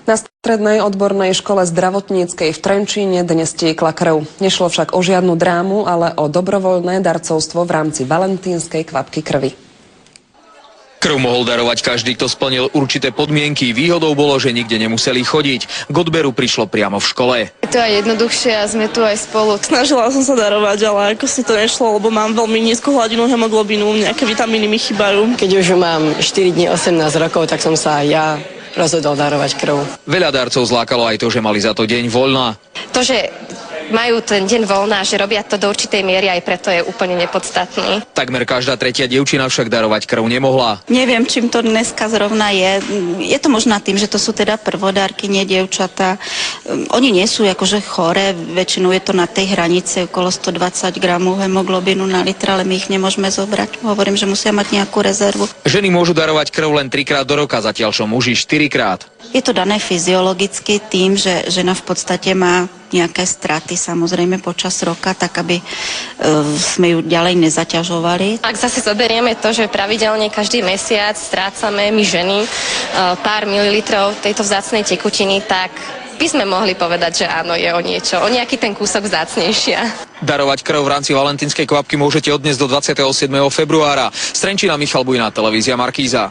Na strednej odbornej škole zdravotníckej v Trenčíne dnes tiekla krv. Nešlo však o žiadnu drámu, ale o dobrovoľné darcovstvo v rámci valentínskej kvapky krvi. Krv mohol darovať každý, kto splnil určité podmienky. Výhodou bolo, že nikde nemuseli chodiť. K odberu prišlo priamo v škole. Je to aj jednoduchšie a sme tu aj spolu. Snažila som sa darovať, ale ako si to nešlo, lebo mám veľmi nízku hladinu hemoglobínu, nejaké vitamíny mi chýbajú. Keď už mám 4 dní 18 rokov, tak som sa ja rozhodol darovať krv. Veľa darcov zlákalo aj to, že mali za to deň voľna. To, že majú ten deň voľna, že robia to do určitej miery, aj preto je úplne nepodstatný. Takmer každá tretia dievčina však darovať krv nemohla. Neviem, čím to dneska zrovna je. Je to možná tým, že to sú teda prvodárky, nie dievčatá. Oni nie sú akože choré, väčšinou je to na tej hranice okolo 120 gramov hemoglobínu na liter, ale my ich nemôžeme zobrať. Hovorím, že musia mať nejakú rezervu. Ženy môžu darovať krv len 3-krát do roka, zatiaľ čo muži 4-krát. Je to dané fyziologicky tým, že žena v podstate má nejaké straty samozrejme počas roka, tak aby sme ju ďalej nezaťažovali. Ak zase zoberieme to, že pravidelne každý mesiac strácame my ženy pár mililitrov tejto vzácnej tekutiny, tak by sme mohli povedať, že áno, je o niečo, o nejaký ten kúsok vzácnejšia. Darovať krv v rámci valentínskej kvapky môžete od dnes do 27. februára. Z Trenčína Michal Bujna, televízia Markíza.